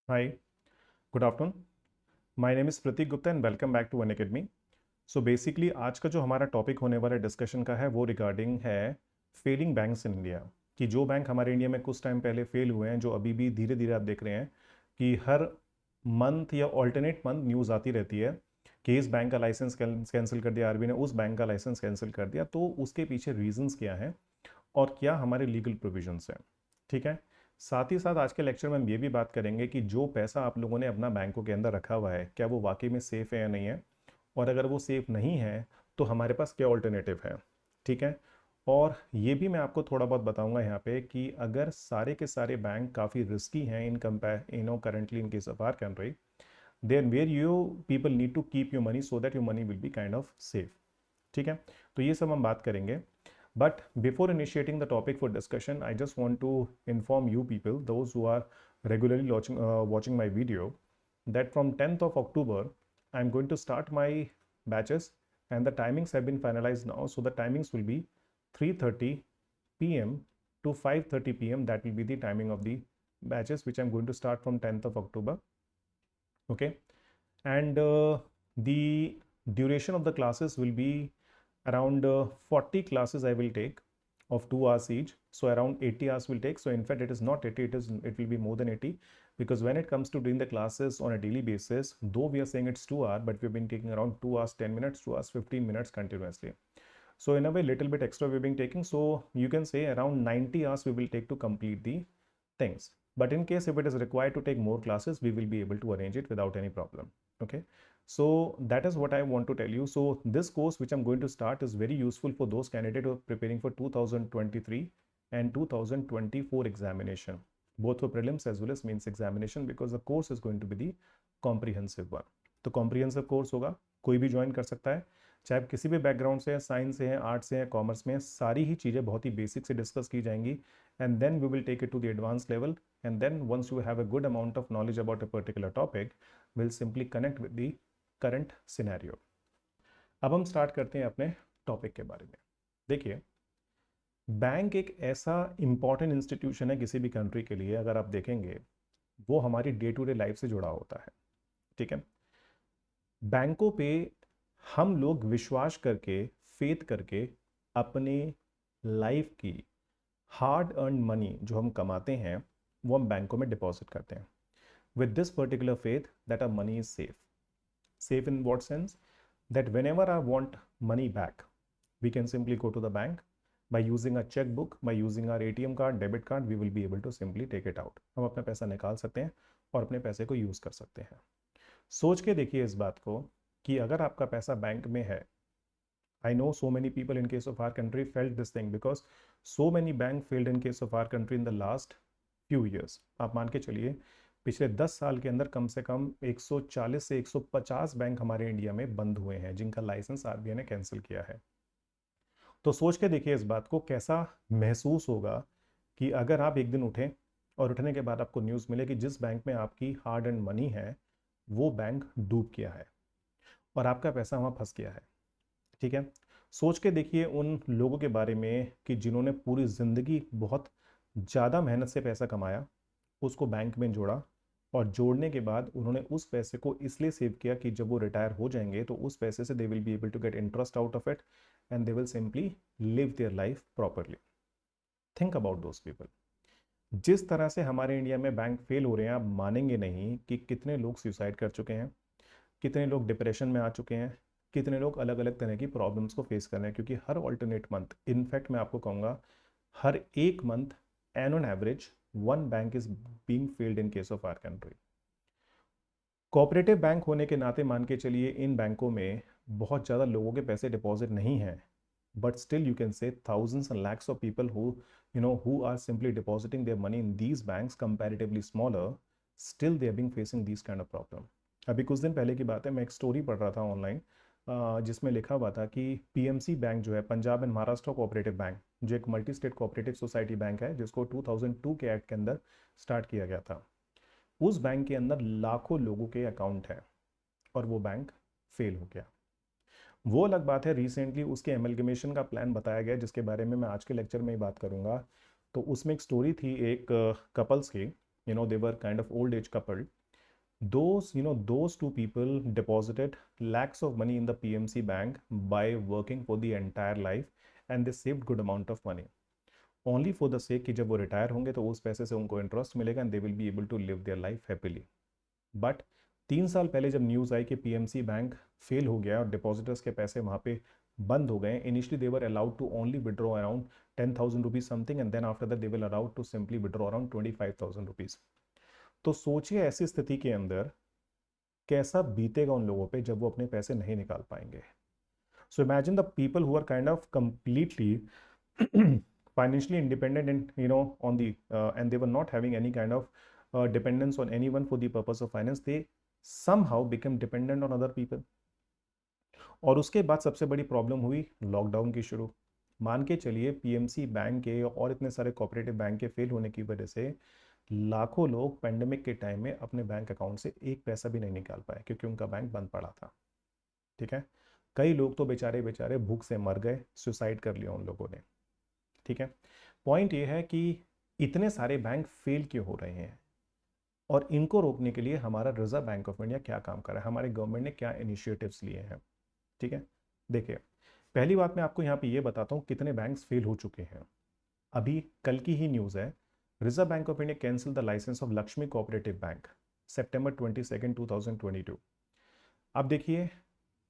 Hi, good afternoon. My name is Pratik Gupta and welcome back to Unacademy. So basically आज का जो हमारा topic होने वाला डिस्कशन का है वो रिगार्डिंग है फेलिंग बैंक्स इन इंडिया। कि जो बैंक हमारे इंडिया में कुछ टाइम पहले फेल हुए हैं, जो अभी भी धीरे धीरे आप देख रहे हैं कि हर मंथ या ऑल्टरनेट मंथ न्यूज़ आती रहती है कि इस बैंक का लाइसेंस कैंसिल कर दिया आरबीआई ने, उस बैंक का लाइसेंस कैंसिल कर दिया। तो उसके पीछे रीजंस क्या हैं और क्या हमारे लीगल प्रोविजंस हैं, ठीक है। साथ ही साथ आज के लेक्चर में हम ये भी बात करेंगे कि जो पैसा आप लोगों ने अपना बैंकों के अंदर रखा हुआ है, क्या वो वाकई में सेफ़ है या नहीं है, और अगर वो सेफ़ नहीं है तो हमारे पास क्या ऑल्टरनेटिव है, ठीक है। और ये भी मैं आपको थोड़ा बहुत बताऊंगा यहाँ पे कि अगर सारे के सारे बैंक काफ़ी रिस्की हैं in compare currently in case of our country, then where you people need to keep your money so that your money will be kind of safe, ठीक है। तो ये सब हम बात करेंगे। But before initiating the topic for discussion, I just want to inform you people, those who are regularly watching my video, that from 10th of October, I'm going to start my batches and the timings have been finalized now. So the timings will be 3:30 p.m. to 5:30 p.m. That will be the timing of the batches which I'm going to start from 10th of October. Okay. And the duration of the classes will be around 40 classes I will take of 2 hours each, so around 80 hours will take. So in fact it is not 80, it will be more than 80, because when it comes to doing the classes on a daily basis, though we are saying it's 2 hours, but we've been taking around 2 hours 10 minutes, 2 hours 15 minutes continuously. So in a way little bit extra we've been taking, so you can say around 90 hours we will take to complete the things. But in case if it is required to take more classes, we will be able to arrange it without any problem. Okay, so that is what I want to tell you. So this course which I'm going to start is very useful for those candidates who are preparing for 2023 and 2024 examination, both for prelims as well as mains examination, because the course is going to be the comprehensive one. तो comprehensive course होगा, कोई भी join कर सकता है, चाहे आप किसी भी बैकग्राउंड से हैं, साइंस से हैं, आर्ट्स से हैं, कॉमर्स में हैं, सारी ही चीज़ें बहुत ही बेसिक से डिस्कस की जाएंगी, and then we will take it to the advanced level, and then once you have a good amount of knowledge about a particular topic, we'll simply connect with the current scenario. अब हम start करते हैं अपने topic के बारे में। देखिए, bank एक ऐसा इंपॉर्टेंट इंस्टीट्यूशन है किसी भी कंट्री के लिए, अगर आप देखेंगे वो हमारी डे टू डे लाइफ से जुड़ा होता है, ठीक है। बैंकों पे हम लोग विश्वास करके, फेथ करके, अपने लाइफ की हार्ड अर्न मनी जो हम कमाते हैं वो हम बैंकों में डिपॉजिट करते हैं with this particular faith that our money is safe. Safe in what sense? That whenever I want money back, we can simply go to the bank by using a checkbook, by using our ATM card, debit card, we will be able to simply take it out. हम अपना पैसा निकाल सकते हैं और अपने पैसे को यूज़ कर सकते हैं। सोच के देखिए इस बात को कि अगर आपका पैसा बैंक में है, I know so many people in case of our country felt this thing because so many bank failed in case of our country in the last few years. आप मान के चलिए पिछले 10 साल के अंदर कम से कम 140 से 150 बैंक हमारे इंडिया में बंद हुए हैं जिनका लाइसेंस आरबीआई ने कैंसिल किया है। तो सोच के देखिए इस बात को, कैसा महसूस होगा कि अगर आप एक दिन उठें और उठने के बाद आपको न्यूज़ मिले कि जिस बैंक में आपकी हार्ड एंड मनी है वो बैंक डूब गया है और आपका पैसा वहाँ फंस गया है, ठीक है। सोच के देखिए उन लोगों के बारे में कि जिन्होंने पूरी ज़िंदगी बहुत ज़्यादा मेहनत से पैसा कमाया, उसको बैंक में जोड़ा, और जोड़ने के बाद उन्होंने उस पैसे को इसलिए सेव किया कि जब वो रिटायर हो जाएंगे तो उस पैसे से they will be able to get interest out of it and they will simply live their life properly. Think about those people. जिस तरह से हमारे इंडिया में बैंक फेल हो रहे हैं, आप मानेंगे नहीं कि कितने लोग सुसाइड कर चुके हैं, कितने लोग डिप्रेशन में आ चुके हैं, कितने लोग अलग अलग तरह की प्रॉब्लम्स को फेस कर रहे हैं, क्योंकि हर ऑल्टरनेट मंथ, इनफैक्ट मैं आपको कहूँगा हर एक month and on average one bank is being failed in case of our country. Cooperative bank होने के नाते मान के चलिए इन बैंकों में बहुत ज़्यादा लोगों के पैसे डिपॉजिट नहीं हैं, but still you can say thousands and lakhs of people who are simply depositing their money in these banks comparatively smaller, still they are being facing these kind of problem. अभी कुछ दिन पहले की बात है, मैं एक स्टोरी पढ़ रहा था ऑनलाइन जिसमें लिखा हुआ था कि पीएमसी बैंक जो है, Punjab and Maharashtra cooperative bank, जो एक multi state cooperative society bank है जिसको 2002 के एक्ट के अंदर स्टार्ट किया गया था, उस बैंक के अंदर लाखों लोगों के अकाउंट हैं और वो बैंक फेल हो गया। वो अलग बात है, रिसेंटली उसके एमलगमेशन का प्लान बताया गया जिसके बारे में मैं आज के लेक्चर में ही बात करूंगा। तो उसमें एक स्टोरी थी एक कपल्स की they were kind of old age couple. Those two people deposited lakhs of money in the PMC bank by working for the entire life, and they saved good amount of money only for the sake कि जब वो retire होंगे तो उस पैसे से उनको interest मिलेगा and they will be able to live their life happily. But 3 साल पहले जब न्यूज़ आई कि पीएमसी बैंक फेल हो गया और डिपॉजिटर्स के पैसे वहाँ पे बंद हो गए, initially they were allowed to only withdraw around 10,000 rupees something, and then after that they will allowed to simply withdraw around 25,000 rupees. तो सोचिए ऐसी स्थिति के अंदर कैसा बीतेगा उन लोगों पे जब वो अपने पैसे नहीं निकाल पाएंगे. So imagine the people who are kind of completely financially independent and on the and they were not having any kind of dependence on anyone for the purpose of finance. They somehow became dependent on other people. और उसके बाद सबसे बड़ी problem हुई lockdown की शुरू. मान के चलिए पीएमसी बैंक के और इतने सारे कोऑपरेटिव बैंक के फेल होने की वजह से लाखों लोग पेंडेमिक के टाइम में अपने बैंक अकाउंट से एक पैसा भी नहीं निकाल पाए क्योंकि उनका बैंक बंद पड़ा था. ठीक है, कई लोग तो बेचारे बेचारे भूख से मर गए, सुसाइड कर लिया उन लोगों ने. ठीक है, पॉइंट ये है कि इतने सारे बैंक फेल क्यों हो रहे हैं और इनको रोकने के लिए हमारा रिजर्व बैंक ऑफ इंडिया क्या काम कर रहा है, हमारे गवर्नमेंट ने क्या इनिशिएटिव्स लिए हैं. ठीक है, देखिए पहली बात मैं आपको यहाँ पे ये बताता हूँ कितने बैंक्स फेल हो चुके हैं. अभी कल की ही न्यूज़ है, Reserve bank of India cancel the license of Lakshmi cooperative bank September 22, 2022. अब देखिए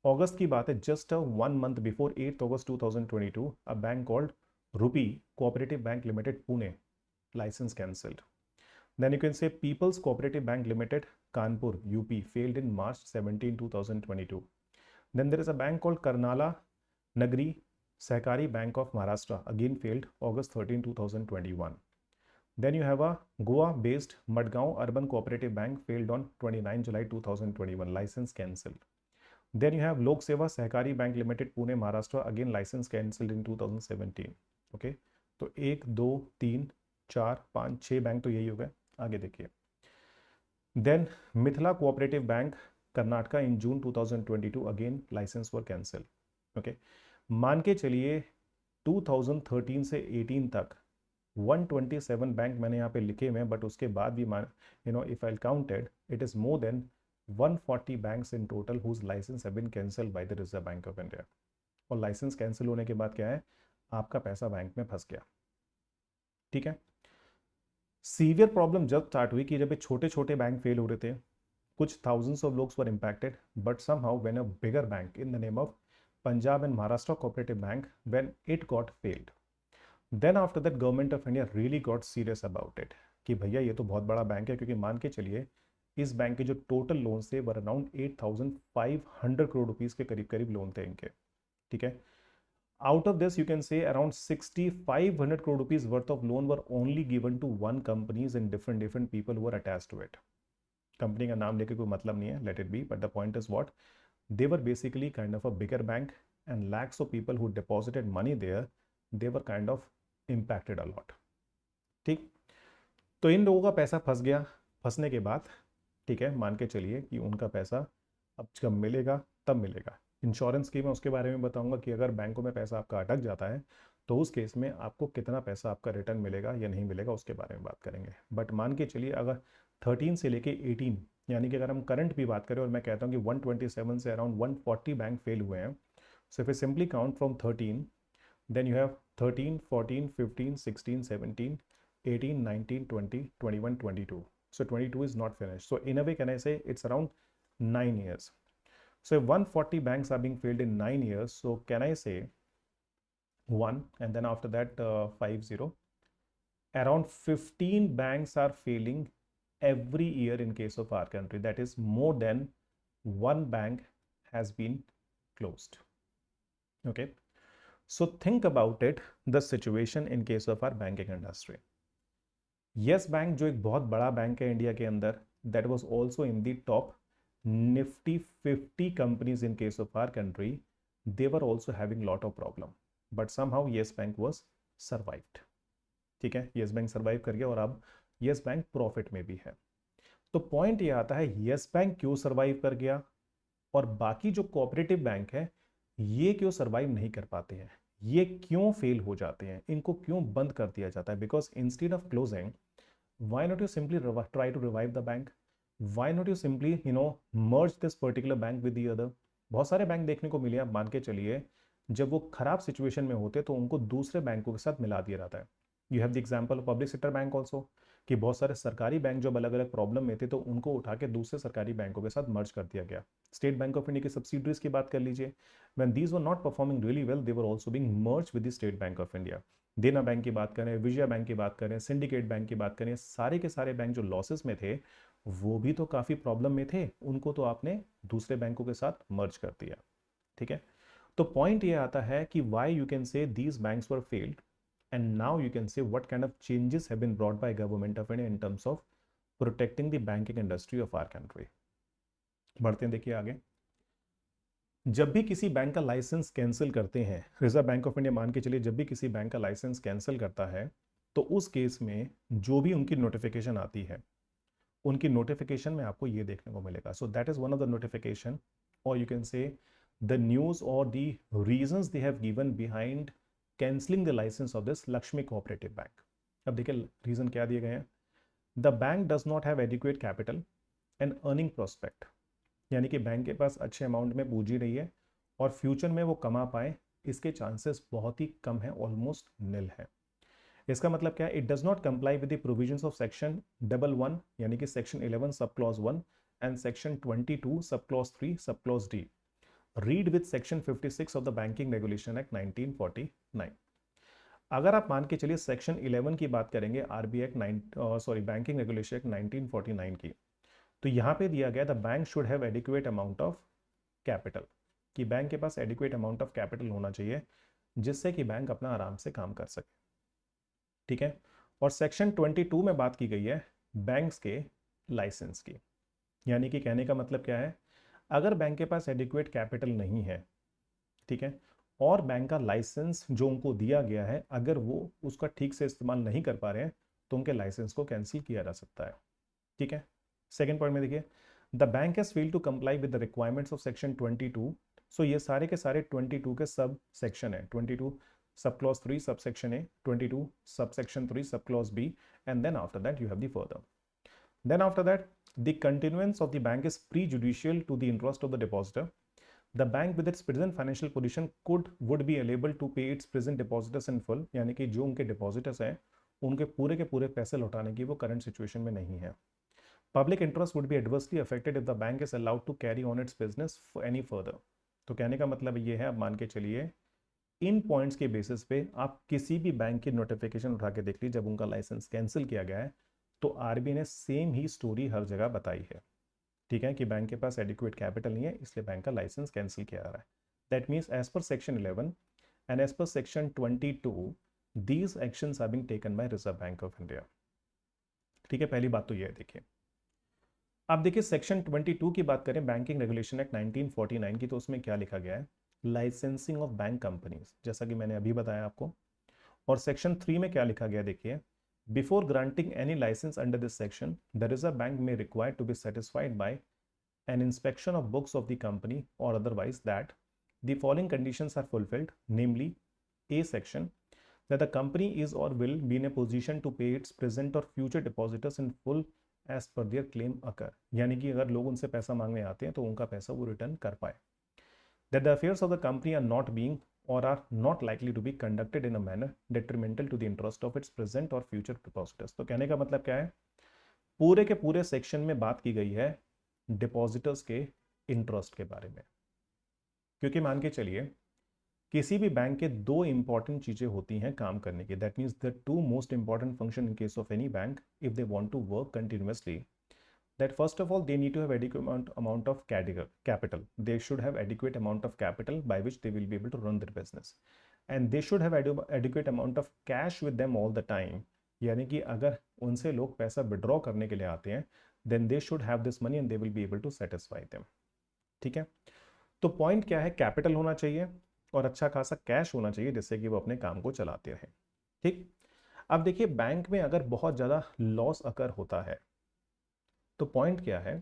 अगस्त की बात है, just 1 month before 8 August 2022 a bank called Rupee Cooperative Bank Limited Pune license cancelled. Then you can say People's Cooperative Bank Limited Kanpur UP failed in March 17, 2022. Then there is a bank called Karnala Nagri Sahkari Bank of Maharashtra, again failed August 13, 2021. Then you have a Goa based Madgaon Urban Cooperative Bank failed on 29 July 2021, license cancelled. Then you have Lok Seva Sahkari Bank Limited Pune Maharashtra, again license cancelled in 2017. Okay तो 1 2 3 4 5 6 bank तो यही हो गए. आगे देखिए, then Mithila cooperative bank Karnataka in June 2022, again license were cancel. Okay, मान के चलिए 2013 से 18 तक 127 बैंक मैंने यहाँ पे लिखे हुए हैं, बट उसके बाद भी if I counted it is more than 140 banks in total whose license have been cancelled by the reserve bank of India. और लाइसेंस कैंसिल होने के बाद क्या है, आपका पैसा बैंक में फंस गया. ठीक है, सीवियर प्रॉब्लम जब स्टार्ट हुई कि जब छोटे छोटे बैंक फेल हो रहे थे, कुछ थाउजेंड्स ऑफ लोग were impacted, but somehow when a bigger bank in the name of Punjab and Maharashtra cooperative bank, when it got failed, then after that government of India really got serious about it कि भैया ये तो बहुत बड़ा bank है. क्योंकि मान के चलिए इस बैंक के जो टोटल लोन थे वर अराउंड 8,500 करोड़ रुपीज के करीब करीब लोन थे इनके. ठीक है, out of this you can say around 6,500 crore rupees worth of loan were only given to one companies and different people who were attached to it. Company का नाम लेके कोई मतलब नहीं है, let it be, but the point is what, they were basically kind of a bigger bank and lakhs of people who deposited money there, they were kind of impacted a lot. ठीक, तो इन लोगों का पैसा फंस गया. फंसने के बाद ठीक है, मान के चलिए कि उनका पैसा अब जब मिलेगा तब मिलेगा. इंश्योरेंस स्कीम है उसके बारे में बताऊंगा कि अगर बैंकों में पैसा आपका अटक जाता है तो उस केस में आपको कितना पैसा आपका रिटर्न मिलेगा या नहीं मिलेगा उसके बारे में बात करेंगे. बट मान के चलिए अगर 13 से लेके 18, यानी कि अगर हम करंट भी बात करें और मैं कहता हूँ कि 127 से अराउंड 140 बैंक फेल हुए हैं. So if you simply count from 13, then you have 13 14 15 16 17 18 19 20 21 22. So 22 is not finished. So in a way can I say it's around 9 years. So if 140 banks are being failed in 9 years, so can I say 1 and then after that 50, around 15 banks are failing every year in case of our country. That is more than one bank has been closed. Okay, so think about it, the situation in case of our banking industry. Yes Bank जो एक बहुत बड़ा bank है India के अंदर, that was also in the top Nifty 50 companies in case of our country, they were also having lot of problem, but somehow Yes Bank was survived. ठीक है, Yes Bank survive कर गया और अब Yes Bank profit में भी है. तो पॉइंट ये आता है Yes Bank क्यों सर्वाइव कर गया और बाकी जो कोऑपरेटिव बैंक है ये क्यों सर्वाइव नहीं कर पाते हैं, ये क्यों फेल हो जाते हैं, इनको क्यों बंद कर दिया जाता है. Because instead of closing why not you simply try to revive the bank? Why not you simply merge this particular bank with the other? बहुत सारे बैंक देखने को मिले, आप मान के चलिए जब वो खराब सिचुएशन में होते तो उनको दूसरे बैंकों के साथ मिला दिया जाता है। You have the example of public sector bank also, कि बहुत सारे सरकारी बैंक जब अलग अलग प्रॉब्लम में थे तो उनको उठा के दूसरे सरकारी बैंकों के साथ मर्ज कर दिया गया। स्टेट बैंक ऑफ इंडिया की सब्सिडरीज की बात कर लीजिए, when these were not performing really well, they were also being merge with the state Bank of India. देना बैंक की बात करें, विजया बैंक की बात करें, सिंडिकेट बैंक की बात करें, सारे के सारे बैंक जो लॉसेस में थे वो भी तो काफ़ी प्रॉब्लम में थे, उनको तो आपने दूसरे बैंकों के साथ मर्ज कर दिया। ठीक है, तो पॉइंट ये आता है कि वाई यू कैन से these banks were failed, and now you can say what kind of changes have been brought by government of India in terms of protecting the banking industry of our country। बढ़ते हैं, देखिए आगे। जब भी किसी bank का licence cancel करते हैं, रिजर्व बैंक ऑफ इंडिया मान के चलिए जब भी किसी बैंक का लाइसेंस कैंसिल करता है तो उस केस में जो भी उनकी नोटिफिकेशन आती है, उनकी नोटिफिकेशन में आपको ये देखने को मिलेगा। So that is one of the notification, और you can say the news और the reasons they have given behind cancelling the license of this Lakshmi cooperative bank. अब देखिए रीजन क्या दिए गए हैं। The bank does not have adequate capital and earning prospect, यानी कि बैंक के पास अच्छे अमाउंट में पूंजी रही है और फ्यूचर में वो कमा पाए इसके चांसेस बहुत ही कम है, ऑलमोस्ट निल है। इसका मतलब क्या है, it does not comply with the provisions of section 11 यानी कि section 11 sub clause 1 and section 22 sub clause 3 sub clause D, read with section 56 of the banking regulation act 1949। अगर आप मान के चलिए सेक्शन 11 की बात करेंगे RBI act banking regulation act 1949 की, तो यहाँ पे दिया गया the bank should have adequate amount of capital, कि बैंक के पास एडिक्वेट अमाउंट ऑफ कैपिटल होना चाहिए जिससे कि बैंक अपना आराम से काम कर सके। ठीक है, और सेक्शन 22 में बात की गई है बैंक्स के लाइसेंस की, यानी कि कहने का मतलब क्या है, अगर बैंक के पास एडिक्वेट कैपिटल नहीं है, ठीक है, और बैंक का लाइसेंस जो उनको दिया गया है अगर वो उसका ठीक से इस्तेमाल नहीं कर पा रहे हैं तो उनके लाइसेंस को कैंसिल किया जा सकता है। ठीक है, सेकेंड पॉइंट में देखिए, the bank has failed to comply with the requirements of section 22। So ये सारे के सारे 22 के सब सेक्शन है, 22 sub clause 3 sub section A, 22 सब section 3 sub clause B, and then after that you have the further. Then after that, the continuance of the bank is prejudicial to the interest of the depositor. The bank with its present financial position would be able to pay its present depositors in full, यानी कि जो उनके depositors हैं उनके पूरे के पूरे पैसे लौटाने की वो current situation में नहीं है। Public interest would be adversely affected if the bank is allowed to carry on its business for any further। तो कहने का मतलब ये है, आप मान के चलिए इन पॉइंट्स के बेसिस पे आप किसी भी बैंक की नोटिफिकेशन उठा के देख लीजिए, जब उनका लाइसेंस कैंसिल किया गया है तो आरबीआई ने सेम ही स्टोरी हर जगह बताई है। ठीक है, कि बैंक के पास एडिक्वेट कैपिटल नहीं है इसलिए बैंक का लाइसेंस कैंसिल किया जा रहा है। That means as per section 11 and as per section 22 these actions are being taken by reserve bank of India. ठीक है, पहली बात तो ये है। देखिए अब देखिए सेक्शन 22 की बात करें बैंकिंग रेगुलेशन एक्ट 1949 की, तो उसमें क्या लिखा गया है, लाइसेंसिंग ऑफ बैंक कंपनीज, जैसा कि मैंने अभी बताया आपको। और सेक्शन 3 में क्या लिखा गया, देखिए, before granting any license under this section the reserve bank में required to be satisfied by an inspection of books of the company or otherwise that the following conditions are fulfilled, namely A section, that the company is or will be in a position to pay its present or future depositors in full as per their claim occur, यानी कि अगर लोग उनसे पैसा मांगने आते हैं तो उनका पैसा वो रिटर्न कर पाए। That the affairs of the company are not being or are not likely to be conducted in a manner detrimental to the interest of its present or future depositors। तो कहने का मतलब क्या है, पूरे के पूरे सेक्शन में बात की गई है डिपॉजिटर्स के इंटरेस्ट के बारे में, क्योंकि मान के चलिए किसी भी बैंक के दो इंपॉर्टेंट चीजें होती हैं काम करने की, that means the two most important function in case of any bank if they want to work continuously, that first of all they need to have adequate amount of capital, they should have adequate amount of capital by which they will be able to run their business, and they should have adequate amount of cash with them all the time, यानी कि अगर उनसे लोग पैसा withdraw करने के लिए आते हैं then they should have this money and they will be able to satisfy them। ठीक है, तो पॉइंट क्या है, कैपिटल होना चाहिए और अच्छा खासा कैश होना चाहिए जिससे कि वो अपने काम को चलाते रहें। ठीक, अब देखिए बैंक में अगर बहुत ज़्यादा लॉस अकर होता है तो पॉइंट क्या है,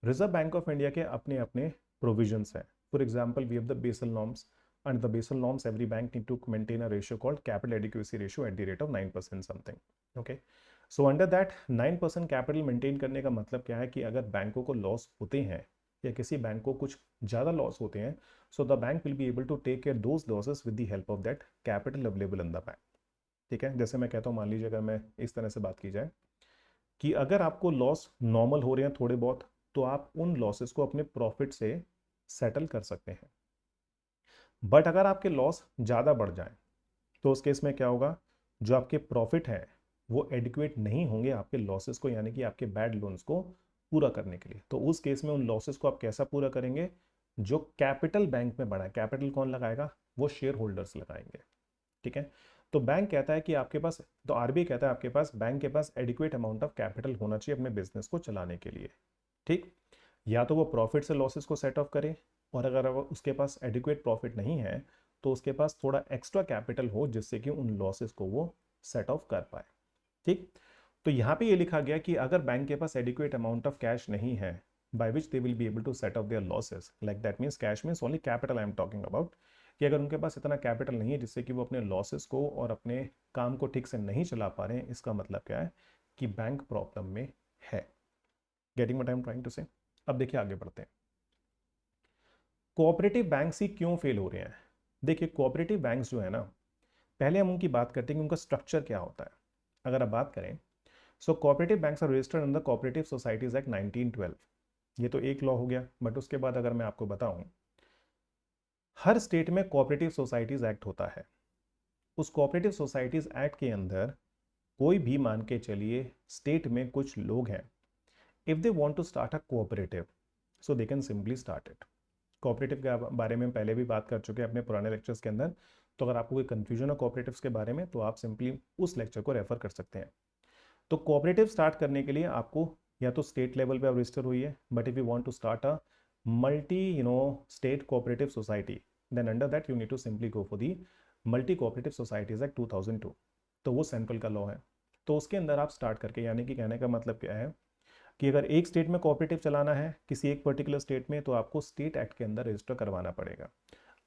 रिजर्व बैंक ऑफ इंडिया के अपने अपने प्रोविजंस हैं। For example we have the Basel norms, and the Basel norms every bank need to maintain a ratio called capital adequacy ratio at the rate of 9% something, okay। So under that 9% capital maintain करने का मतलब क्या है कि अगर बैंकों को loss होते हैं या किसी बैंक को कुछ ज़्यादा लॉस होते हैं, so the bank will be able to take care those losses with the help of that capital available in the bank. ठीक है, जैसे मैं कहता हूँ, मान लीजिए अगर मैं इस तरह से बात की जाए कि अगर आपको लॉस नॉर्मल हो रहे हैं थोड़े बहुत, तो आप उन लॉसेस को अपने प्रॉफिट से सेटल कर सकते हैं। बट अगर आपके लॉस ज़्यादा बढ़ जाए तो उस केस में क्या होगा, जो आपके प्रॉफिट हैं वो एडिक्वेट नहीं होंगे आपके लॉसेस को, यानी कि आपके बैड लोन्स को पूरा करने के लिए। तो उस केस में उन लॉसेस को आप कैसा पूरा करेंगे, जो कैपिटल बैंक में बढ़ा है, कैपिटल कौन लगाएगा, वो शेयर होल्डर्स लगाएंगे। ठीक है, तो बैंक कहता है कि आपके पास, तो आरबीआई कहता है आपके पास, बैंक के पास एडिक्वेट अमाउंट ऑफ कैपिटल होना चाहिए अपने बिजनेस को चलाने के लिए। ठीक, या तो वो प्रॉफिट से लॉसेस को सेट ऑफ करे, और अगर उसके पास एडिक्वेट प्रॉफिट नहीं है तो उसके पास थोड़ा एक्स्ट्रा कैपिटल हो जिससे कि उन लॉसेस को वो सेट ऑफ कर पाए। ठीक, तो यहाँ पे ये लिखा गया कि अगर बैंक के पास एडिक्वेट अमाउंट ऑफ कैश नहीं है by which they will be able to set off their losses, like that means cash means only capital I am talking about, कि अगर उनके पास इतना कैपिटल नहीं है जिससे कि वो अपने लॉसेस को और अपने काम को ठीक से नहीं चला पा रहे हैं, इसका मतलब क्या है कि बैंक प्रॉब्लम में है। Getting what I am trying to say. अब देखिए आगे बढ़ते हैं, कोऑपरेटिव बैंक्स ही क्यों फेल हो रहे हैं। देखिए कोऑपरेटिव बैंक्स जो है ना, पहले हम उनकी बात करते हैं कि उनका स्ट्रक्चर क्या होता है। अगर आप बात करें, so cooperative banks are registered under cooperative societies act 1912। ये तो एक लॉ हो गया, बट उसके बाद अगर मैं आपको बताऊं, हर स्टेट में कोऑपरेटिव सोसाइटीज एक्ट होता है। उस कोऑपरेटिव सोसाइटीज एक्ट के अंदर कोई भी, मान के चलिए स्टेट में कुछ लोग हैं, if they want to start a cooperative, so they can simply start it. Cooperative के बारे में पहले भी बात कर चुके हैं अपने पुराने लेक्चर्स के अंदर, तो अगर आपको कोई कंफ्यूजन हो कोऑपरेटिव्स के बारे में तो आप सिंपली उस लेक्चर को रेफर कर सकते हैं। तो कोऑपरेटिव स्टार्ट करने के लिए आपको या तो स्टेट लेवल पे आप रजिस्टर हुई है, but if you want to start a multi state cooperative society, then under that you need to simply go for the multi cooperative societies act 2002। तो वो सेंट्रल का लॉ है, तो उसके अंदर आप स्टार्ट करके, यानी कि कहने का मतलब क्या है कि अगर एक स्टेट में कोऑपरेटिव चलाना है किसी एक पर्टिकुलर स्टेट में, तो आपको स्टेट एक्ट के अंदर रजिस्टर करवाना पड़ेगा।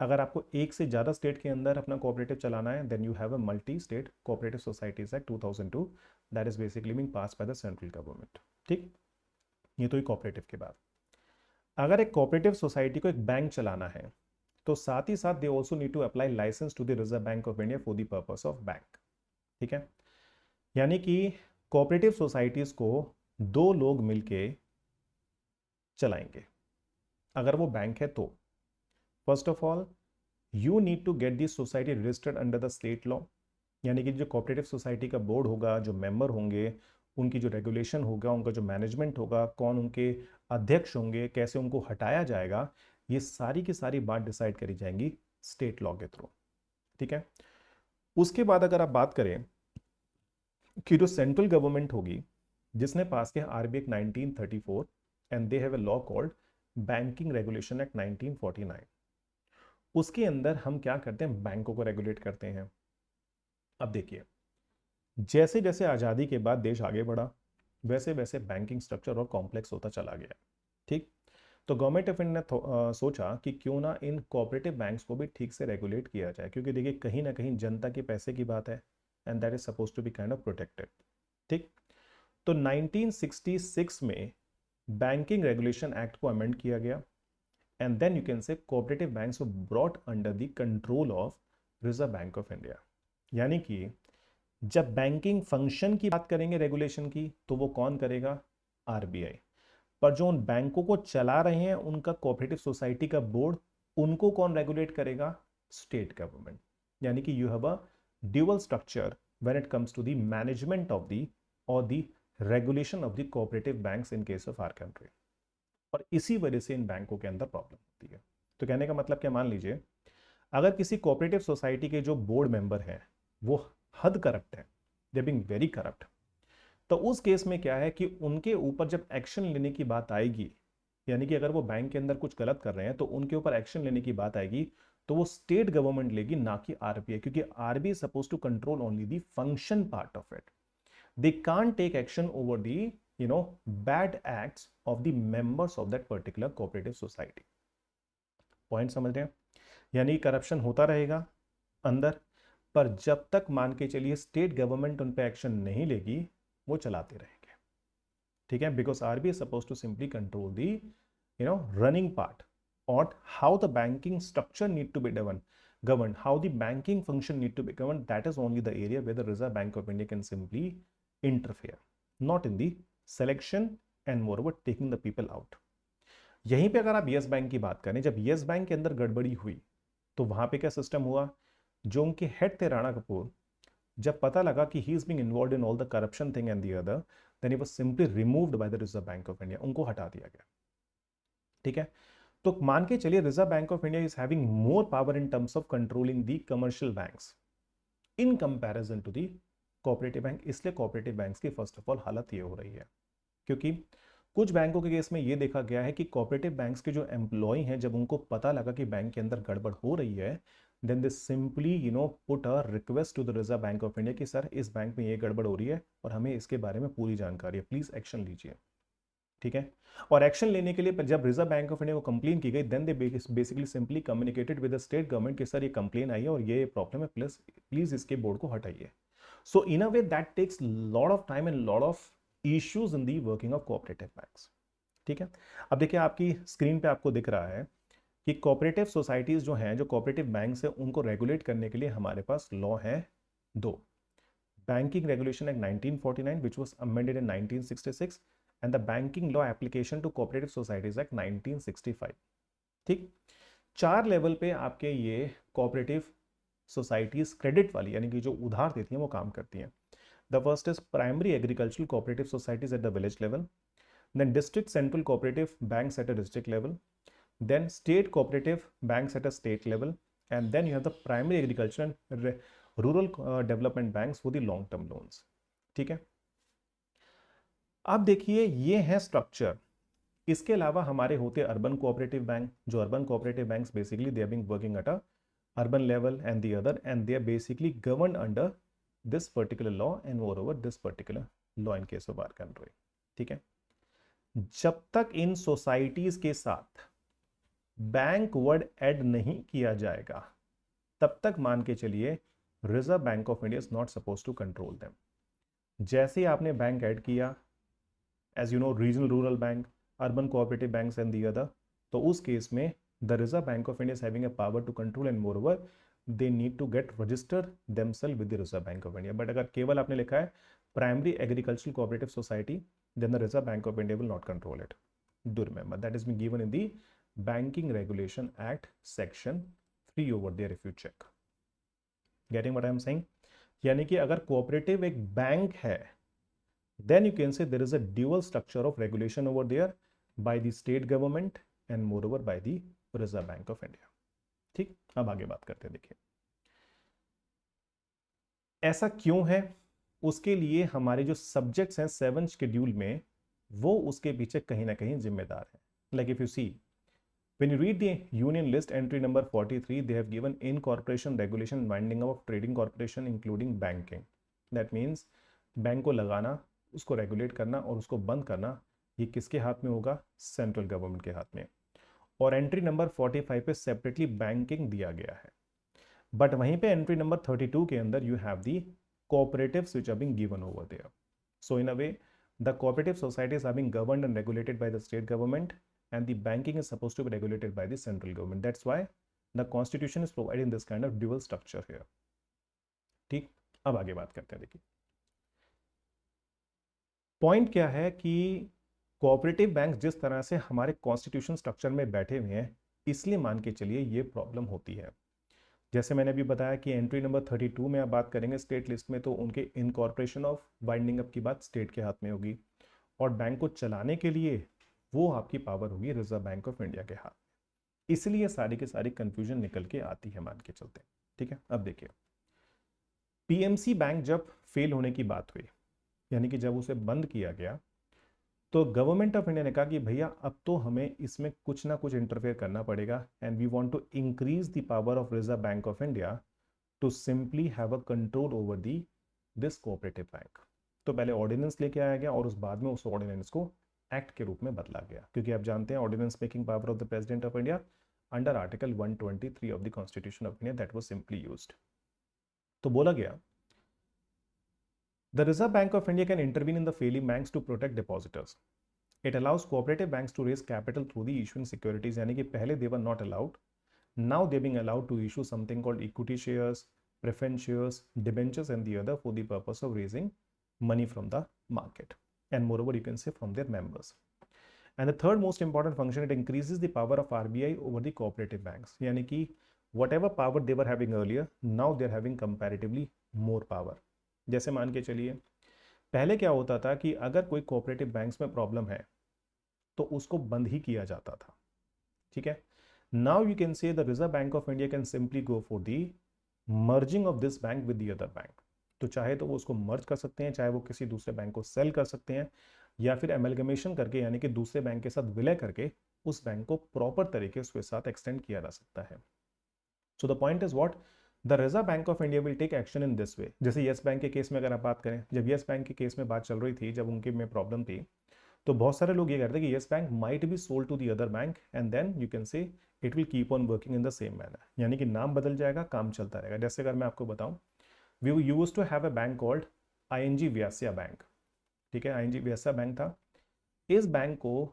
अगर आपको एक से ज़्यादा स्टेट के अंदर अपना कोऑपरेटिव चलाना है, then you have a multi state cooperative societies act 2002, that is basically being pass by the central government. ठीक, ये तो ही कोऑपरेटिव के बाद। अगर एक कोऑपरेटिव सोसाइटी को एक बैंक चलाना है, तो साथ ही साथ they also need to apply licence to the reserve bank of India for the purpose of bank. ठीक है, यानी कि कोऑपरेटिव सोसाइटीज को दो लोग मिलके चलाएंगे अगर वो बैंक है तो। First of all, you need to get this society registered under the state law, यानी कि जो कोऑपरेटिव सोसाइटी का बोर्ड होगा, जो मेंबर होंगे, उनकी जो रेगुलेशन होगा, उनका जो मैनेजमेंट होगा, कौन उनके अध्यक्ष होंगे, कैसे उनको हटाया जाएगा, ये सारी की सारी बात डिसाइड करी जाएंगी स्टेट लॉ के थ्रू। ठीक है, उसके बाद अगर आप बात करें कि जो सेंट्रल गवर्नमेंट होगी, जिसने पास किया RBI act 1934 and they have a law called banking regulation act 1949, उसके अंदर हम क्या करते हैं, बैंकों को रेगुलेट करते हैं। अब देखिए, जैसे जैसे आज़ादी के बाद देश आगे बढ़ा, वैसे वैसे बैंकिंग स्ट्रक्चर और कॉम्प्लेक्स होता चला गया। ठीक, तो गवर्नमेंट ऑफ इंडिया ने सोचा कि क्यों ना इन कोऑपरेटिव बैंक्स को भी ठीक से रेगुलेट किया जाए, क्योंकि देखिए कहीं ना कहीं जनता के पैसे की बात है, and that is suppose to be kind of protected. ठीक, तो 1966 में बैंकिंग रेगुलेशन एक्ट को अमेंड किया गया, and then you can say cooperative banks were brought under the control of reserve bank of India. यानी कि जब बैंकिंग फंक्शन की बात करेंगे रेगुलेशन की, तो वो कौन करेगा, आरबीआई। पर जो उन बैंकों को चला रहे हैं, उनका कोऑपरेटिव सोसाइटी का बोर्ड, उनको कौन रेगुलेट करेगा, स्टेट गवर्नमेंट। यानी कि you have a dual structure when it comes to the management of the और the regulation of the cooperative banks in case of our country. और इसी वजह से इन बैंकों के अंदर प्रॉब्लम होती है। तो कहने का मतलब क्या, मान लीजिए अगर किसी कोऑपरेटिव सोसाइटी के जो बोर्ड मेंबर हैं वो हद करप्ट है, दे बीइंग वेरी करप्ट, तो उस केस में क्या है कि उनके ऊपर जब एक्शन लेने की बात आएगी, यानी कि अगर वो बैंक के अंदर कुछ गलत कर रहे हैं तो उनके ऊपर एक्शन लेने की बात आएगी, तो वो स्टेट गवर्नमेंट लेगी, ना कि आरबीआई, क्योंकि RBI suppose to control only the function part of it. They can't take action over the bad acts of the members of that particular cooperative society. Point समझ रहे हैं, यानी करप्शन होता रहेगा अंदर, पर जब तक मान के चलिए स्टेट गवर्नमेंट उन पे एक्शन नहीं लेगी, वो चलाते रहेंगे, ठीक है, because RBI suppose to simply control the running part और how the banking structure need to be governed, how the banking function need to be governed, that is only the area where the Reserve Bank of India can simply interfere, not in the selection and moreover taking the people out. यहीं पे अगर आप yes bank की बात करें, जब yes bank के अंदर गड़बड़ी हुई तो वहां पे क्या सिस्टम हुआ, जो उनके हेड थे राणा कपूर, जब पता लगा कि he is being involved in all the corruption thing and the other, then he was simply removed by the reserve bank of India, उनको हटा दिया गया, ठीक है। तो मान के चलिए reserve bank of India is having more power in terms of controlling the commercial banks in comparison to the cooperative bank, इसलिए कोऑपरेटिव बैंक्स की फर्स्ट ऑफ ऑल हालत ये हो रही है, क्योंकि कुछ बैंकों के केस में ये देखा गया है कि कोऑपरेटिव बैंक्स के जो एम्प्लॉय हैं, जब उनको पता लगा कि बैंक के अंदर गड़बड़ हो रही है, then they simply put a request to the reserve bank of India कि सर इस बैंक में ये गड़बड़ हो रही है और हमें इसके बारे में पूरी जानकारी है, प्लीज एक्शन लीजिए, ठीक है। और एक्शन लेने के लिए जब रिजर्व बैंक ऑफ इंडिया को कंप्लेन की गई, then they basically simply communicated with the state government कि सर ये कंप्लेन आई है और ये प्रॉब्लम है, प्लीज इसके बोर्ड को हटाइए। So in a way that takes lot of time and lot of issues in the working of cooperative banks, ठीक है। अब देखिए आपकी स्क्रीन पे आपको दिख रहा है कि कोऑपरेटिव सोसाइटीज जो हैं, जो कोऑपरेटिव बैंक्स हैं, उनको रेगुलेट करने के लिए हमारे पास लॉ है दो, banking regulation act 1949 which was amended in 1966 and the banking law application to cooperative societies act 1965, ठीक। चार लेवल पे आपके ये कोऑपरेटिव सोसाइटीज क्रेडिट वाली यानी कि जो उधार देती हैं वो काम करती हैं। The first is primary agricultural cooperative societies at the village level, then district central cooperative banks at a district level, then state cooperative banks at a state level, and then you have the primary agriculture and rural development banks for the long term loans, ठीक है। अब देखिए ये है structure, इसके अलावा हमारे होते अर्बन कोऑपरेटिव बैंक, जो urban cooperative banks basically they are being working at a urban level and the other, and they are basically governed under this particular law and moreover this particular law in case of our country, ठीक है। जब तक इन societies के साथ bank word add नहीं किया जाएगा, तब तक मान के चलिए reserve bank of India is not suppose to control them. जैसे आपने बैंक ऐड किया, as you know regional rural bank, urban cooperative banks and the other, तो उस केस में the reserve bank of India is having a power to control and moreover they need to get registered themselves with the reserve bank of India. But अगर केवल आपने लिखा है primary agricultural cooperative society, then the Reserve Bank of India will not control it. Do remember that has been given in the Banking Regulation Act section 3 over there if you check. Getting what I am saying? यानी कि अगर cooperative एक bank है, then you can say there is a dual structure of regulation over there by the state government and moreover by the Reserve Bank of India. ठीक, अब आगे बात करते हैं। देखिए ऐसा क्यों है, उसके लिए हमारे जो सब्जेक्ट्स हैं 7th शेड्यूल में, वो उसके पीछे कहीं ना कहीं जिम्मेदार है। Like if you see when you read the union list entry number 43, they have given incorporation regulation winding of trading corporation including banking. That means bank को लगाना, उसको रेगुलेट करना और उसको बंद करना, ये किसके हाथ में होगा, सेंट्रल गवर्नमेंट के हाथ में। और एंट्री नंबर 45 पे सेपरेटली बैंकिंग दिया गया है, बट वहीं पे एंट्री नंबर 32 के अंदर you have the cooperatives which are being given over there. So in a way, the cooperative societies are being governed and regulated by the state government, and the banking is supposed to be regulated by the central government. That's why the constitution is providing this kind of dual structure here. ठीक, अब आगे बात करते हैं। देखिए point क्या है कि कोऑपरेटिव बैंक जिस तरह से हमारे कॉन्स्टिट्यूशन स्ट्रक्चर में बैठे हुए हैं, इसलिए मान के चलिए ये प्रॉब्लम होती है। जैसे मैंने अभी बताया कि एंट्री नंबर 32 में आप बात करेंगे स्टेट लिस्ट में, तो उनके इनकॉर्पोरेशन ऑफ वाइंडिंग अप की बात स्टेट के हाथ में होगी, और बैंक को चलाने के लिए वो आपकी पावर होगी रिजर्व बैंक ऑफ इंडिया के हाथ में। इसलिए सारी की सारी कंफ्यूजन निकल के आती है मान के चलते, ठीक है। अब देखिए पीएमसी बैंक जब फेल होने की बात हुई, यानी कि जब उसे बंद किया गया, तो गवर्नमेंट ऑफ इंडिया ने कहा कि भैया अब तो हमें इसमें कुछ ना कुछ इंटरफेयर करना पड़ेगा, and we want to increase the power of reserve bank of India to simply have a control over the this cooperative bank. तो पहले ऑर्डिनेंस लेके आया गया और उस बाद में उस ऑर्डिनेंस को एक्ट के रूप में बदला गया, क्योंकि आप जानते हैं ordinance making power of the president of India under article 123 of the constitution of India that was simply used. तो बोला गया The Reserve Bank of India can intervene in the failing banks to protect depositors. It allows cooperative banks to raise capital through the issuing securities, यानी कि पहले they were not allowed. Now they're being allowed to issue something called equity shares, preference shares, debentures, and the other for the purpose of raising money from the market. And moreover, you can say from their members. And the third most important function, it increases the power of RBI over the cooperative banks. यानी कि whatever power they were having earlier, now they're having comparatively more power. जैसे मान के चलिए, पहले क्या होता था कि अगर कोई कोऑपरेटिव बैंक्स में प्रॉब्लम है तो उसको बंद ही किया जाता था, ठीक है. Now you can say the reserve bank of India can simply go for the merging of this bank with the other bank. तो चाहे तो वो उसको मर्ज कर सकते हैं, चाहे वो किसी दूसरे बैंक को सेल कर सकते हैं, या फिर एमलगमेशन करके यानी कि दूसरे बैंक के साथ विलय करके उस बैंक को प्रॉपर तरीके से उसके साथ एक्सटेंड किया जा सकता है. So the point is what, the reserve bank of India will take action in this way. जैसे येस बैंक के केस में अगर आप बात करें, जब येस बैंक के केस में बात चल रही थी, जब उनके में प्रॉब्लम थी, तो बहुत सारे लोग ये कहते हैं कि Yes Bank might be sold to the other bank and then you can say it will keep on working in the same manner. यानी कि नाम बदल जाएगा, काम चलता रहेगा. जैसे अगर मैं आपको बताऊं, we used to have a bank called ING Vysya bank, ठीक है. आईएनजी व्यास्या बैंक था. इस बैंक को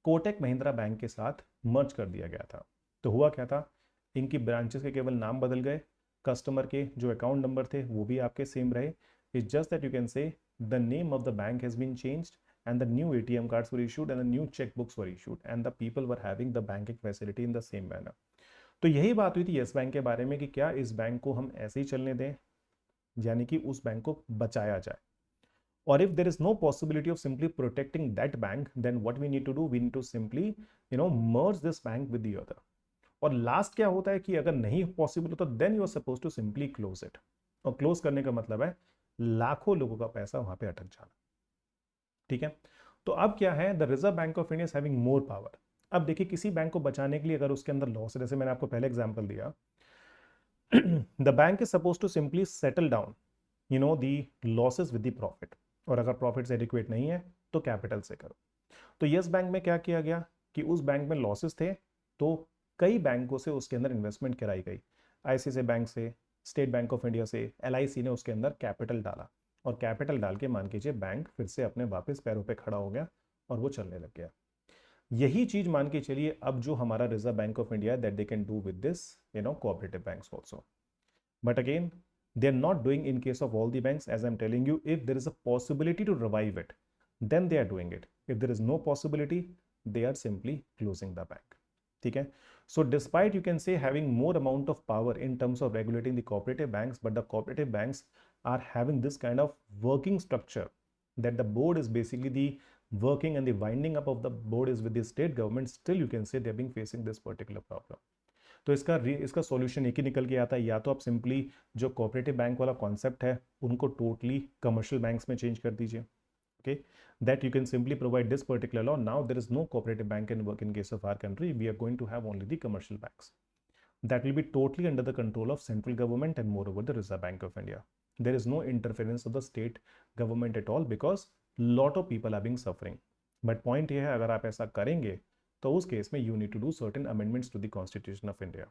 कोटक महिंद्रा बैंक के साथ मर्ज कर दिया गया था. तो हुआ क्या था, इनकी ब्रांचेस के केवल नाम बदल गए, कस्टमर के जो अकाउंट नंबर थे वो भी आपके सेम रहे. It's just that you can say the name of the bank has been changed and the new ATM cards were issued and the new checkbooks were issued and the people were having the banking facility in the same manner. तो यही बात हुई थी yes bank के बारे में कि क्या इस बैंक को हम ऐसे ही चलने दें, यानी कि उस बैंक को बचाया जाए. और if there is no possibility of simply protecting that bank, then what we need to do, we need to simply merge this bank with the other. और लास्ट क्या होता है कि अगर नहीं पॉसिबल होता then you are suppose to simply close it. और close करने का मतलब है लाखों लोगों का पैसा वहां पे अटक जाना, ठीक है. तो अब क्या है, the reserve bank of India is having more power. अब देखिए, किसी बैंक को बचाने के लिए अगर उसके अंदर लॉस है, जैसे मैंने आपको पहले एग्जांपल दिया, the bank is suppose to simply settle down the losses with the profit. और अगर प्रॉफिट एडिक्वेट नहीं है तो कैपिटल से करो. तो यस बैंक में क्या किया गया कि उस बैंक में लॉसेस थे, तो कई बैंकों से उसके अंदर इन्वेस्टमेंट कराई गई. आईसीआईसीआई बैंक से, स्टेट बैंक ऑफ इंडिया से, एलआईसी ने उसके अंदर कैपिटल डाला, और कैपिटल डाल के मान कीजिए बैंक फिर से अपने वापस पैरों पे खड़ा हो गया और वो चलने लग गया. यही चीज मान के चलिए अब जो हमारा reserve bank of India that they can do with this cooperative banks also. But again they are not doing in case of all the banks. As I'm telling you, if there is a possibility to revive it, then they are doing it. If there is no possibility, they are simply closing the bank. ठीक है. So despite you can say having more amount of power in terms of regulating the cooperative banks, but the cooperative banks are having this kind of working structure that the board is basically the working and the winding up of the board is with the state government. Still you can say they are being facing this particular problem. तो इसका solution एक ही निकल के आता है, या तो आप सिंपली जो कोऑपरेटिव बैंक वाला कॉन्सेप्ट है उनको टोटली कमर्शियल बैंक्स में चेंज कर दीजिए. Okay, that you can simply provide this particular law. Now there is no cooperative bank can work in case of our country. We are going to have only the commercial banks. That will be totally under the control of central government and moreover the Reserve Bank of India. There is no interference of the state government at all because lot of people are being suffering. But point ये है, अगर आप ऐसा करेंगे तो उस case में you need to do certain amendments to the Constitution of India.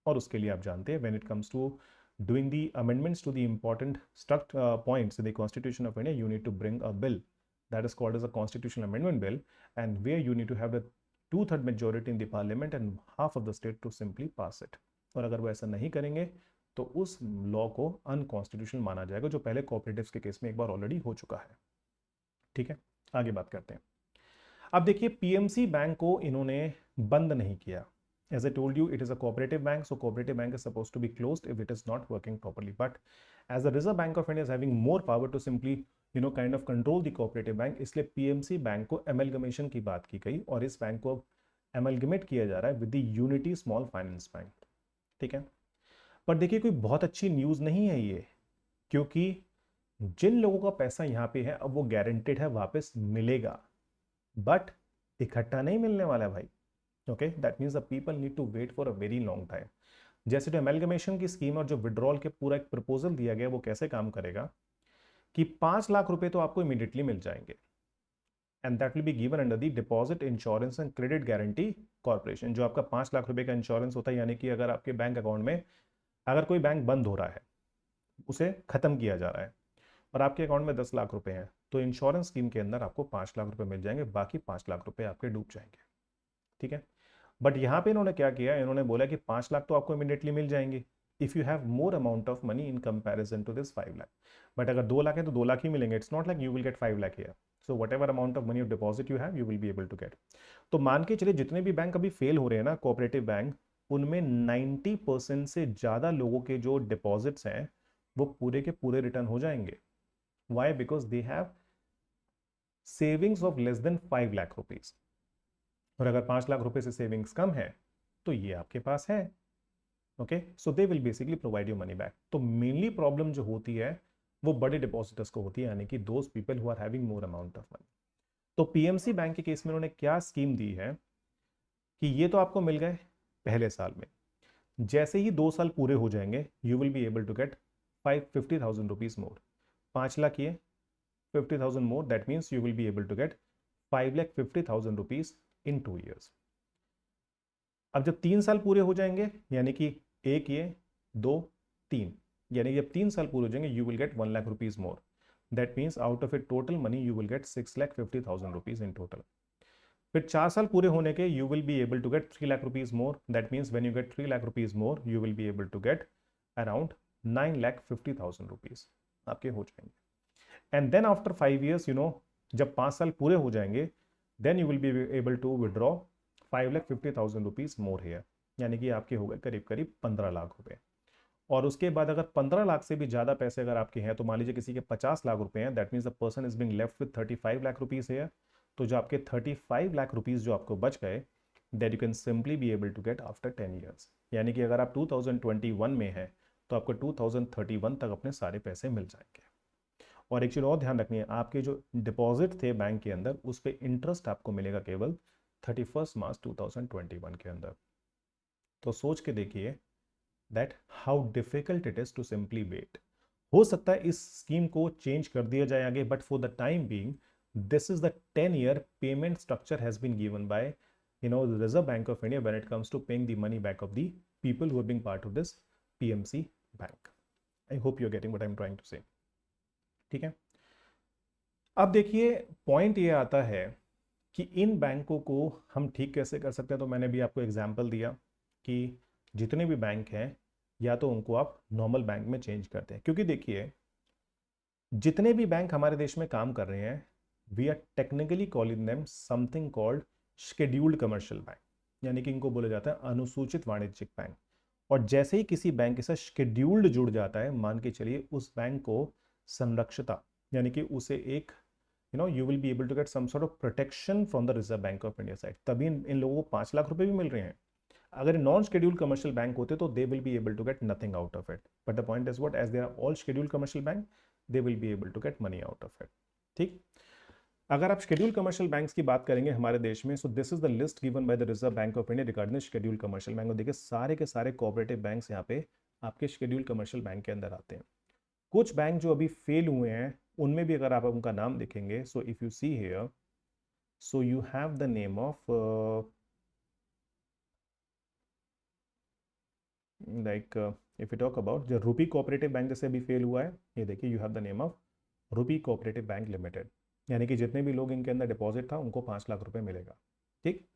और उसके लिए आप जानते हैं when it comes to doing the amendments to the important points in the Constitution of India, you need to bring a bill that is called as a Constitutional Amendment Bill, and where you need to have the 2/3 majority in the parliament and half of the state to simply pass it. और अगर वो ऐसा नहीं करेंगे तो उस law को unconstitutional माना जाएगा, जो पहले कोऑपरेटिव्स के केस में एक बार ऑलरेडी हो चुका है. ठीक है, आगे बात करते हैं. अब देखिए, पीएमसी बैंक को इन्होंने बंद नहीं किया. As I told you, it is a cooperative bank, so cooperative bank is supposed to be closed if it is not working properly. But as the Reserve Bank of India is having more power to simply kind of control the cooperative bank, इसलिए PMC bank को amalgamation की बात की गई और इस bank को amalgamate किया जा रहा है with the unity small finance bank. ठीक है, पर देखिए कोई बहुत अच्छी न्यूज़ नहीं है ये, क्योंकि जिन लोगों का पैसा यहाँ पे है अब वो गारंटेड है वापस मिलेगा, बट इकट्ठा नहीं मिलने वाला है भाई. Okay, that means the people need to wait for a very long time. जैसे जो एमलगमेशन की स्कीम और जो विड्रॉल के पूरा एक प्रपोजल दिया गया वो कैसे काम करेगा कि 5 लाख रुपए तो आपको इमीडिएटली मिल जाएंगे, and that will be given under the deposit insurance and credit guarantee corporation. जो आपका 5 लाख रुपए का इंश्योरेंस होता है, यानी कि अगर आपके बैंक अकाउंट में अगर कोई बैंक बंद हो रहा है, उसे खत्म किया जा रहा है, और आपके अकाउंट में 10 लाख रुपए हैं, तो इंश्योरेंस स्कीम के अंदर आपको 5 लाख रुपए मिल जाएंगे, बाकी 5 लाख रुपए आपके डूब जाएंगे। ठीक है। बट यहाँ पे इन्होंने क्या किया, इन्होंने बोला कि 5 लाख तो आपको इमीडिएटली मिल जाएंगे if you have more amount of money in comparison to this 5 lakh. But अगर 2 लाख है तो 2 लाख ही मिलेंगे, it's not like you will get 5 lakh here. So whatever amount of money of deposit you have you will be able to get. तो मान के चलिए जितने भी बैंक अभी फेल हो रहे हैं ना कोऑपरेटिव बैंक, उनमें 90% से ज्यादा लोगों के जो डिपॉजिट्स हैं वो पूरे के पूरे रिटर्न हो जाएंगे। Why? Because they have savings of less than 5 lakh rupees. और अगर 5 लाख रुपए से सेविंग्स कम है तो ये आपके पास है। Okay, so they will basically provide you money back. तो मेनली प्रॉब्लम जो होती है वो बड़े डिपॉजिटर्स को होती है, यानी कि those people who are having more amount of money. तो पीएमसी बैंक के केस में उन्होंने क्या स्कीम दी है कि ये तो आपको मिल गए पहले साल में, जैसे ही 2 साल पूरे हो जाएंगे you will be able to get 50,000 rupees more. 5 lakh ये 50,000 more, that means you will be able to get 5,50,000 rupees in 2 years। अब जब 3 साल पूरे हो जाएंगे, यानी कि एक ये 2 3, यानी जब 3 साल पूरे हो जाएंगे you will get 1 lakh rupees more. That means out of it total money you will get 6,50,000 rupees in total. फिर 4 साल पूरे होने के you will be able to get 3 lakh rupees more. That means when you get 3 lakh rupees more you will be able to get around 9,50,000 rupees आपके हो जाएंगे। And then after 5 years, जब 5 साल पूरे हो जाएंगे then you will be able to withdraw 5,50,000 rupees more here, यानी कि आपके हो गए करीब करीब 15 लाख रुपए। और उसके बाद अगर 15 लाख से भी ज्यादा पैसे अगर आपके हैं, तो मान लीजिए किसी के 50 लाख रुपए हैं, that means the person is being left with 35 lakh rupees here. तो जो आपके 35 लाख रुपीज जो आपको बच गए, that you can simply be able to get after 10 years। यानी कि अगर आप 2021 में है तो आपको 2031 तक अपने सारे पैसे मिल जाएंगे। और एक चीज और ध्यान रखनी है, आपके जो डिपॉजिट थे बैंक के अंदर उस पर इंटरेस्ट आपको मिलेगा केवल 31 मार्च 2021 के अंदर। तो सोच के देखिए that how difficult it is to simply wait. हो सकता है इस स्कीम को चेंज कर दिया जाए आगे, but for the time being this is the 10-year payment structure has been given by the Reserve Bank of India when it comes to paying the money back of the people who are being part of this PMC bank. I hope you're getting what I'm trying to say. ठीक है। अब देखिए point ये आता है कि इन बैंकों को हम ठीक कैसे कर सकते हैं। तो मैंने भी आपको एग्जांपल दिया कि जितने भी बैंक हैं या तो उनको आप नॉर्मल बैंक में चेंज करते हैं, क्योंकि देखिए जितने भी बैंक हमारे देश में काम कर रहे हैं we are technically calling them something called scheduled commercial bank, यानी कि इनको बोला जाता है अनुसूचित वाणिज्यिक बैंक। और जैसे ही किसी बैंक के साथ शेड्यूल्ड जुड़ जाता है, मान के चलिए उस बैंक को संरक्षता, यानी कि उसे एक you will be able to get some sort of protection from the Reserve Bank of India side, तभी इन लोगों को 5 लाख रुपए भी मिल रहे हैं। अगर नॉन शेड्यूल्ड कमर्शियल बैंक होते तो they will be able to get nothing out of it, but the point is what, as they are all scheduled commercial bank they will be able to get money out of it. ठीक, अगर आप scheduled commercial banks की बात करेंगे हमारे देश में, so this is the list given by the reserve bank of India regarding scheduled commercial bank. और देखिए सारे के सारे कोऑपरेटिव बैंक्स यहाँ पे आपके शेड्यूल्ड कमर्शियल बैंक के अंदर आते हैं। कुछ बैंक जो अभी फेल हुए हैं उनमें भी अगर आप उनका नाम देखेंगे, सो if you see here, so you have the name of like if you talk about जो रूपी कोऑपरेटिव बैंक जैसे अभी फेल हुआ है, ये देखिए you have the name of रूपी कोऑपरेटिव बैंक लिमिटेड, यानी कि जितने भी लोग इनके अंदर डिपॉजिट था उनको 5 लाख रुपए मिलेगा। ठीक,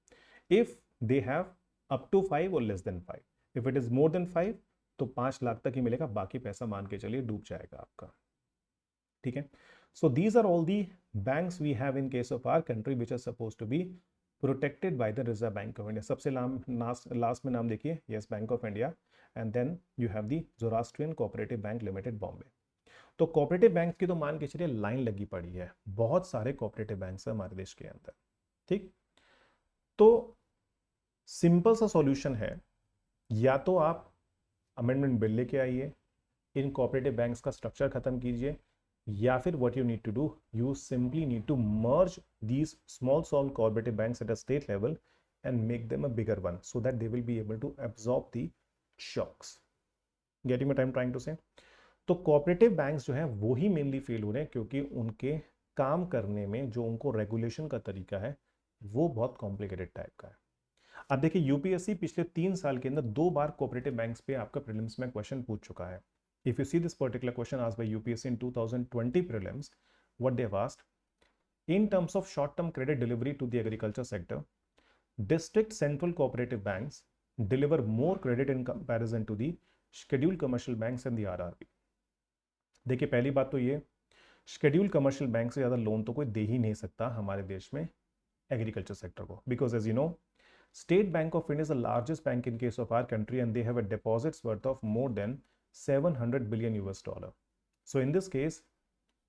if they have up to 5 और less than 5, if it is more than 5 तो 5 लाख तक ही मिलेगा, बाकी पैसा मान के चलिए डूब जाएगा आपका। ठीक है, so these are all the banks we have in case of our country which are suppose to be protected by the reserve bank of India. सबसे लास्ट में नाम देखिए, yes, bank of India, and then you have the Zoroastrian cooperative bank limited Bombay. तो cooperative bank की तो मान के चलिए लाइन लगी पड़ी है, बहुत सारे कोऑपरेटिव बैंक्स हैं हमारे देश के अंदर। ठीक, तो सिंपल सा सॉल्यूशन है, या तो आप अमेंडमेंट बिल लेके आइए, इन कोऑपरेटिव बैंक्स का स्ट्रक्चर खत्म कीजिए, या फिर what you need to do, you simply need to merge these small cooperative banks at a state level and make them a bigger one so that they will be able to absorb the shocks. Getting what I am trying to say. तो cooperative banks जो है वो ही mainly fail हो रहे हैं क्योंकि उनके काम करने में जो उनको रेगुलेशन का तरीका है वो बहुत कॉम्प्लिकेटेड टाइप का है। अब देखिए यूपीएससी पिछले 3 साल के अंदर 2 बार कोऑपरेटिव बैंक्स पे आपका प्रीलिम्स में क्वेश्चन पूछ चुका है। If you see this particular question asked by UPSC in 2020 prelims, what they have asked, in terms of short-term credit delivery to the agriculture sector, district central cooperative banks deliver more credit in comparison to the scheduled commercial banks and the RRB. देखिए पहली बात तो ये, schedule commercial bank से ज़्यादा loan तो कोई दे ही नहीं सकता हमारे देश में एग्रीकल्चर सेक्टर को, because as you know State Bank of India is the largest bank in case of our country and they have a deposits worth of more than 700 billion US dollar. So in this case,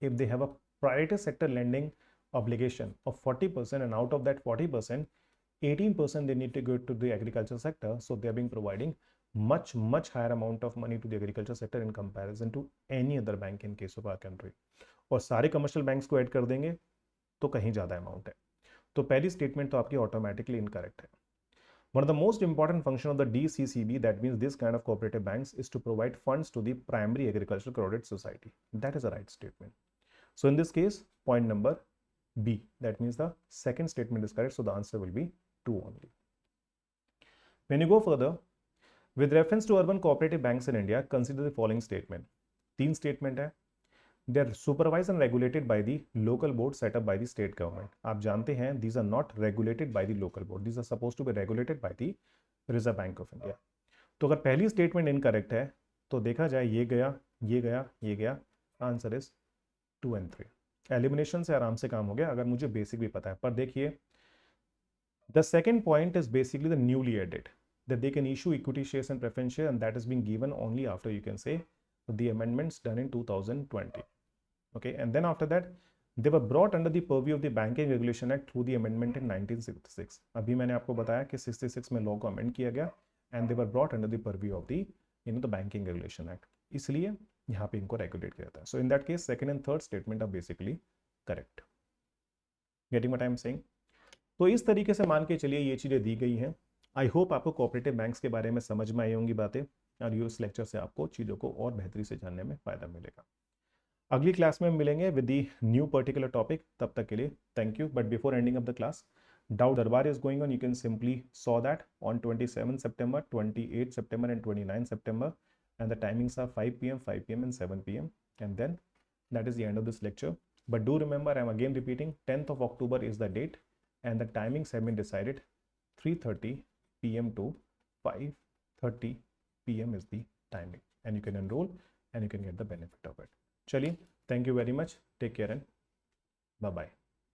if they have a priority sector lending obligation of 40% and out of that 40%, 18% they need to go to the agriculture sector. So they are being providing much higher amount of money to the agriculture sector in comparison to any other bank in case of our country. और सारे commercial banks को add कर देंगे तो कहीं ज़्यादा amount है। तो पहली स्टेटमेंट तो आपकी ऑटोमेटिकली इनकरेक्ट है। One of the most important function of the DCCB, that means this kind of cooperative banks, is to provide funds to the primary agricultural credit society. That is a right statement. So in this case, point number B, that means the second statement is correct. So the answer will be 2 only. When you go further, with reference to urban cooperative banks in India, consider the following statement. 3 statement है. They are supervised and regulated by the local board set up by the state government. आप जानते हैं these are not regulated by the local board. These are supposed to be regulated by the Reserve Bank of India. तो अगर पहली statement incorrect है तो देखा जाए ये गया, ये गया, ये गया, आंसर इज 2 and 3. एलिमिनेशन से आराम से काम हो गया अगर मुझे बेसिक भी पता है। पर देखिए the second point is basically the newly added that they can issue equity shares and preference share, and that is being given only after, you can say, the amendments done in 2020. Okay, and then after that they were brought under the purview of the Banking Regulation Act through the amendment in 1966. अभी मैंने आपको बताया कि 66 में law को amend किया गया and they were brought under the purview of the the Banking Regulation Act. इसलिए यहाँ पे इनको रेगुलेट किया जाता है. So in that case, second and third statement are basically correct. Getting what I am saying? तो इस तरीके से मान के चलिए ये चीज़ें दी गई हैं. आई होप आपको कोऑपरेटिव बैंक्स के बारे में समझ में आई होंगी बातें और इस लेक्चर से आपको चीज़ों को और बेहतरी से जानने में फ़ायदा मिलेगा. अगली क्लास में मिलेंगे with the new particular topic. तब तक के लिए thank you. But before ending of the class, Dow Darbar is going on. You can simply saw that on 27 September, 28 September and 29 September, and the timings are 5 p.m., 5 p.m. and 7 p.m. And then that is the end of this lecture. But do remember, I'm again repeating, 10th of October is the date and the timings have been decided. 3:30 p.m. to 5:30 p.m. is the timing, and you can enroll and you can get the benefit of it. Chaliye, thank you very much. Take care and bye-bye.